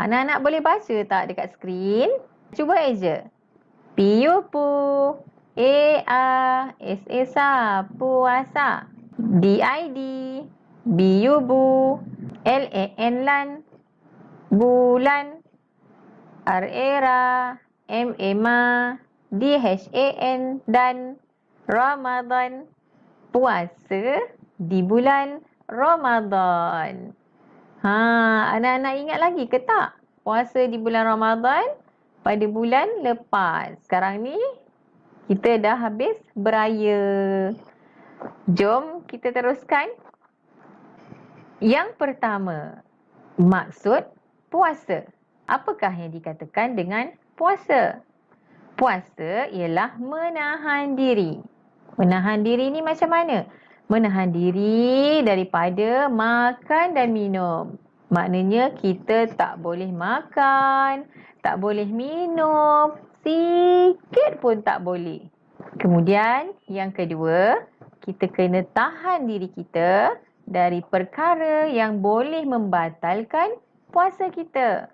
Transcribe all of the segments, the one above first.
Anak-anak boleh baca tak dekat skrin? Cuba je. Piupu, sa, puasa. DID, biubu, LAN, bulan, RERA, MMA, DHAN dan Ramadan. Puasa di bulan Ramadan. Anak-anak ingat lagi ke tak? Puasa di bulan Ramadan pada bulan lepas. Sekarang ni kita dah habis beraya. Jom kita teruskan. Yang pertama, maksud puasa. Apakah yang dikatakan dengan puasa? Puasa ialah menahan diri. Menahan diri ni macam mana? Menahan diri daripada makan dan minum. Maknanya kita tak boleh makan, tak boleh minum, sikit pun tak boleh. Kemudian yang kedua, kita kena tahan diri kita dari perkara yang boleh membatalkan puasa kita.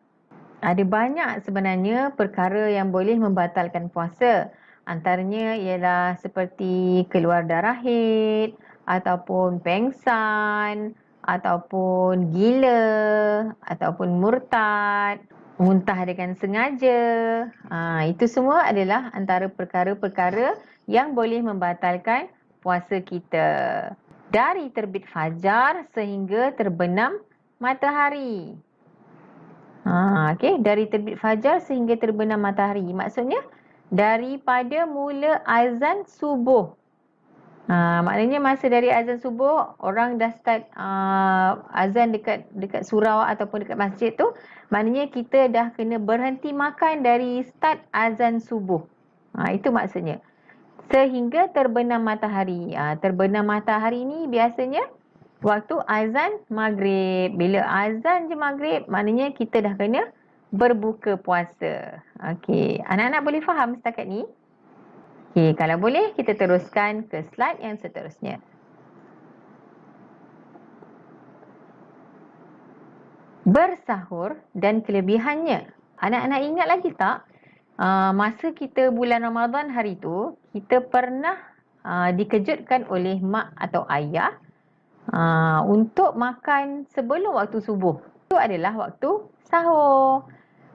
Ada banyak sebenarnya perkara yang boleh membatalkan puasa. Antaranya ialah seperti keluar darah haid, ataupun pengsan, ataupun gila, ataupun murtad, muntah dengan sengaja. Itu semua adalah antara perkara-perkara yang boleh membatalkan puasa kita. Dari terbit fajar sehingga terbenam matahari. Dari terbit fajar sehingga terbenam matahari. Maksudnya daripada mula azan subuh. Maknanya masa dari azan subuh orang dah start azan dekat surau ataupun dekat masjid tu, maknanya kita dah kena berhenti makan dari start azan subuh. Itu maksudnya. Sehingga terbenam matahari. Terbenam matahari ni biasanya waktu azan maghrib. Bila azan je maghrib, maknanya kita dah kena berbuka puasa. Okey, anak-anak boleh faham setakat ni? Okey, kalau boleh kita teruskan ke slide yang seterusnya. Bersahur dan kelebihannya. Anak-anak ingat lagi tak? Masa kita bulan Ramadan hari tu, kita pernah dikejutkan oleh mak atau ayah untuk makan sebelum waktu subuh. Itu adalah waktu sahur.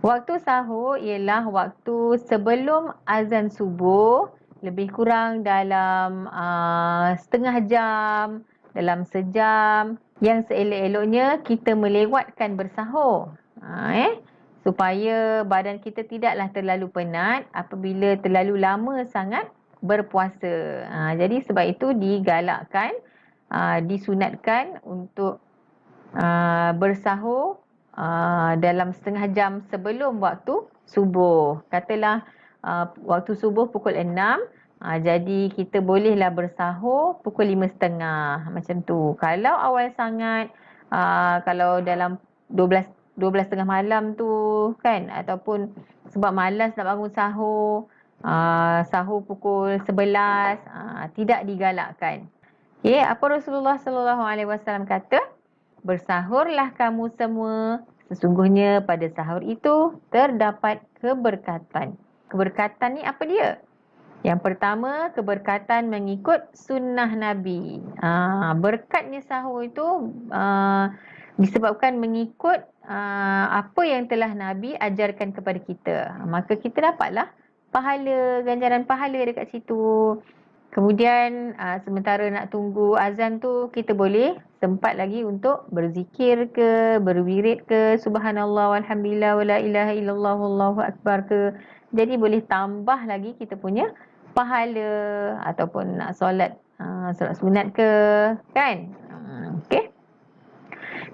Waktu sahur ialah waktu sebelum azan subuh, lebih kurang dalam setengah jam, dalam sejam. Yang seelok-eloknya kita melewatkan bersahur. Supaya badan kita tidaklah terlalu penat apabila terlalu lama sangat berpuasa. Jadi sebab itu digalakkan, disunatkan untuk bersahur dalam setengah jam sebelum waktu subuh. Katalah waktu subuh pukul 6, jadi kita bolehlah bersahur pukul 5.30 macam tu. Kalau awal sangat, kalau dalam 12.30 malam tu kan, ataupun sebab malas nak bangun sahur, sahur pukul 11, tidak digalakkan. Apa Rasulullah SAW kata? Bersahurlah kamu semua, sesungguhnya pada sahur itu terdapat keberkatan. Keberkatan ni apa dia? Yang pertama, keberkatan mengikut sunnah Nabi. Berkatnya sahur itu disebabkan mengikut apa yang telah Nabi ajarkan kepada kita. Maka kita dapatlah pahala, ganjaran pahala dekat situ. Kemudian sementara nak tunggu azan tu, kita boleh sempat lagi untuk berzikir ke, berwirid ke, subhanallah walhamdulillah wala ilaha illallah wallahu akbar ke. Jadi boleh tambah lagi kita punya pahala, ataupun nak solat sunat ke, kan? Okey.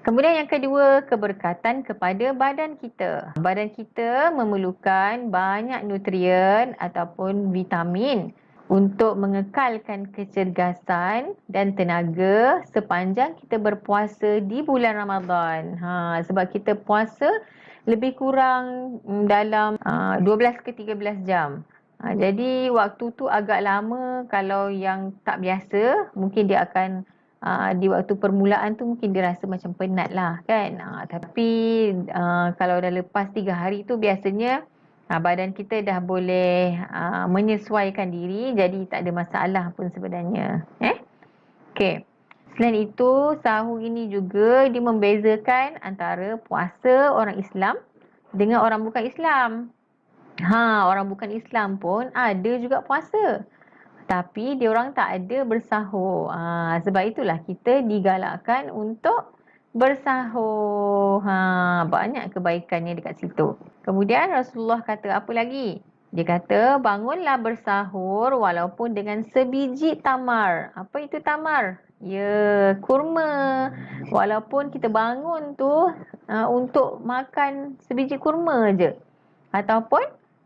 Kemudian yang kedua, keberkatan kepada badan kita. Badan kita memerlukan banyak nutrien ataupun vitamin untuk mengekalkan kecergasan dan tenaga sepanjang kita berpuasa di bulan Ramadan. Sebab kita puasa lebih kurang dalam 12 ke 13 jam. Jadi waktu tu agak lama. Kalau yang tak biasa, mungkin dia akan di waktu permulaan tu mungkin dia rasa macam penat lah kan. Tapi kalau dah lepas 3 hari tu biasanya badan kita dah boleh menyesuaikan diri, jadi tak ada masalah pun sebenarnya. Okey. Selain itu, sahur ini juga dia membezakan antara puasa orang Islam dengan orang bukan Islam. Orang bukan Islam pun ada juga puasa. Tapi diorang tak ada bersahur. Sebab itulah kita digalakkan untuk bersahur. Banyak kebaikannya dekat situ. Kemudian Rasulullah kata apa lagi? Dia kata bangunlah bersahur walaupun dengan sebiji tamar. Apa itu tamar? Ya, kurma. Walaupun kita bangun tu untuk makan sebiji kurma je. Ataupun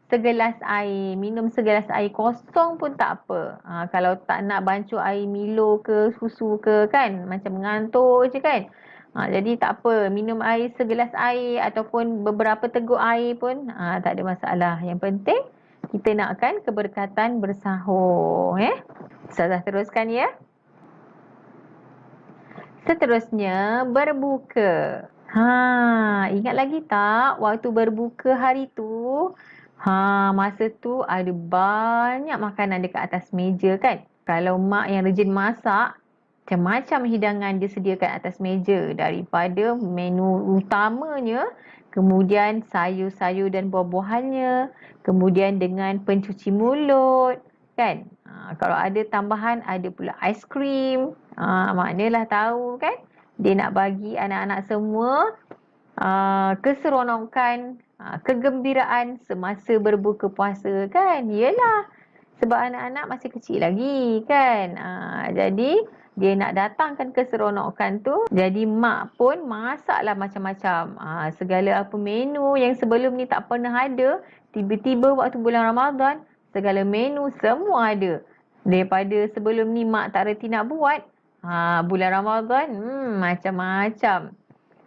segelas air, minum segelas air kosong pun tak apa. Kalau tak nak bancuh air Milo ke susu ke kan, macam mengantuk je kan. Jadi tak apa, minum air segelas air ataupun beberapa teguk air pun tak ada masalah. Yang penting kita nakkan keberkatan bersahur. Ustazah teruskan ya. Seterusnya, berbuka. Ingat lagi tak waktu berbuka hari tu? Masa tu ada banyak makanan dekat atas meja kan. Kalau mak yang rajin masak, macam-macam hidangan dia sediakan atas meja. Daripada menu utamanya, kemudian sayur-sayur dan buah-buahannya, kemudian dengan pencuci mulut, kan. Kalau ada tambahan, ada pula aiskrim. Maknalah tahu kan, dia nak bagi anak-anak semua keseronokan, kegembiraan semasa berbuka puasa kan. Yelah, sebab anak-anak masih kecil lagi kan. Jadi dia nak datangkan keseronokan tu, jadi mak pun masaklah macam-macam. Segala apa menu yang sebelum ni tak pernah ada, tiba-tiba waktu bulan Ramadan segala menu semua ada. Daripada sebelum ni mak tak reti nak buat, bulan Ramadan macam-macam.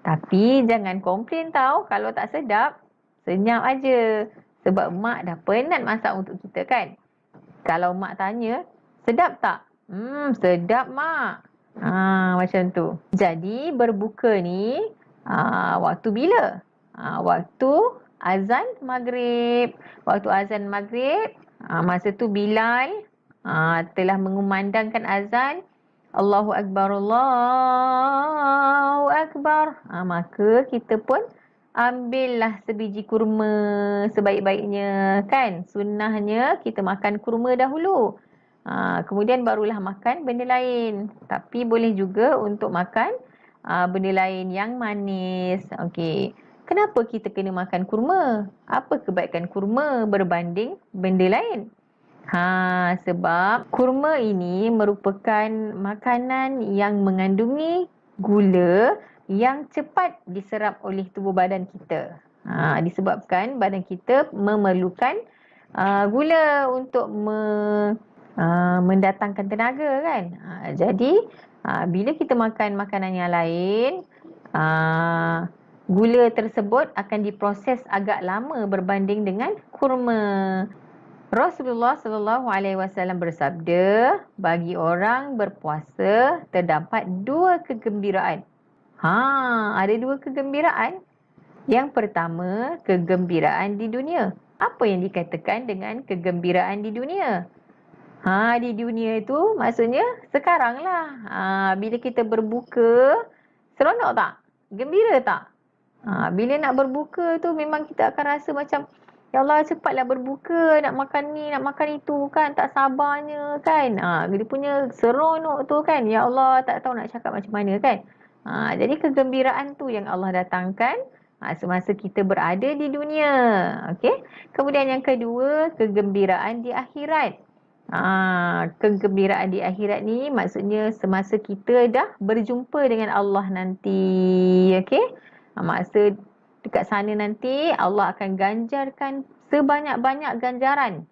Tapi jangan komplain tau kalau tak sedap. Senyap aja. Sebab mak dah penat masak untuk kita kan. Kalau mak tanya, sedap tak? Sedap mak. Macam tu. Jadi berbuka ni waktu bila? Waktu azan maghrib. Waktu azan maghrib, masa tu Bilal telah mengumandangkan azan. Allahu Akbar, Allahu Akbar. Maka kita pun ambillah sebiji kurma sebaik-baiknya kan. Sunnahnya kita makan kurma dahulu. Kemudian barulah makan benda lain. Tapi boleh juga untuk makan benda lain yang manis. Okey. Kenapa kita kena makan kurma? Apa kebaikan kurma berbanding benda lain? Sebab kurma ini merupakan makanan yang mengandungi gula yang cepat diserap oleh tubuh badan kita. Disebabkan badan kita memerlukan gula untuk mendatangkan tenaga kan. Jadi bila kita makan makanan yang lain, gula tersebut akan diproses agak lama berbanding dengan kurma. Rasulullah SAW bersabda, bagi orang berpuasa terdapat 2 kegembiraan. Ada 2 kegembiraan. Yang pertama, kegembiraan di dunia. Apa yang dikatakan dengan kegembiraan di dunia? Di dunia itu maksudnya sekarang lah. Bila kita berbuka, seronok tak? Gembira tak? Bila nak berbuka tu memang kita akan rasa macam, ya Allah, cepatlah berbuka, nak makan ni, nak makan itu kan, tak sabarnya kan. Dia punya seronok tu kan, ya Allah, tak tahu nak cakap macam mana kan. Jadi kegembiraan tu yang Allah datangkan semasa kita berada di dunia. Okey. Kemudian yang kedua, kegembiraan di akhirat. Kegembiraan di akhirat ni maksudnya semasa kita dah berjumpa dengan Allah nanti. Okey. Masa dekat sana nanti Allah akan ganjarkan sebanyak-banyak ganjaran.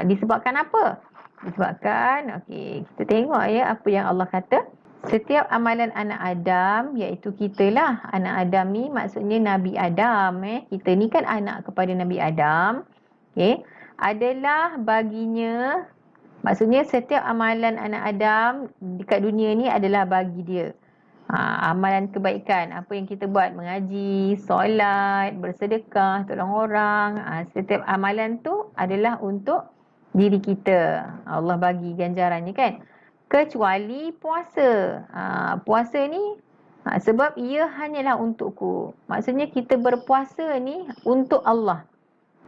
Disebabkan apa? Disebabkan, okey, kita tengok ya apa yang Allah kata. Setiap amalan anak Adam, iaitu kita lah. Anak Adam ni maksudnya Nabi Adam. Kita ni kan anak kepada Nabi Adam. Okay. Adalah baginya Maksudnya setiap amalan anak Adam dekat dunia ni adalah bagi dia. Amalan kebaikan, apa yang kita buat, mengaji, solat, bersedekah, tolong orang, setiap amalan tu adalah untuk diri kita. Allah bagi ganjarannya kan. Kecuali puasa. Puasa ni sebab ia hanyalah untukku. Maksudnya kita berpuasa ni untuk Allah.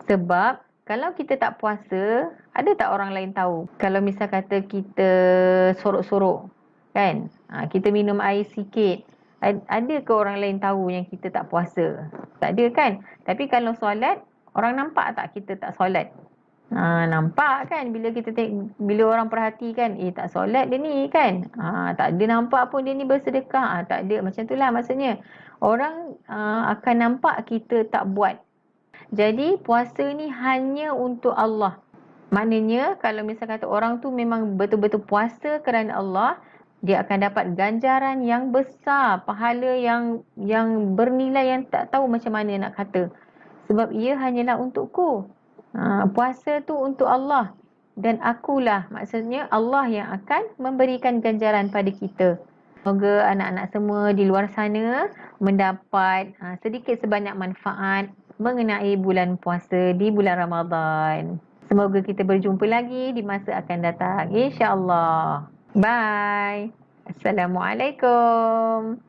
Sebab kalau kita tak puasa, ada tak orang lain tahu? Kalau misal kata kita sorok-sorok, kan? Kita minum air sikit. Ada ke orang lain tahu yang kita tak puasa? Tak ada kan? Tapi kalau solat, orang nampak tak kita tak solat? Nampak kan bila orang perhatikan, tak solat dia ni kan? Tak ada nampak pun dia ni bersedekah. Tak ada, macam itulah maksudnya. Orang akan nampak kita tak buat. Jadi puasa ni hanya untuk Allah. Maknanya kalau misal kata orang tu memang betul-betul puasa kerana Allah, dia akan dapat ganjaran yang besar, pahala yang bernilai yang tak tahu macam mana nak kata. Sebab ia hanyalah untukku. Puasa tu untuk Allah. Dan akulah, maksudnya Allah yang akan memberikan ganjaran pada kita. Semoga anak-anak semua di luar sana mendapat sedikit sebanyak manfaat mengenai bulan puasa di bulan Ramadan. Semoga kita berjumpa lagi di masa akan datang. InsyaAllah. Bye. Assalamualaikum.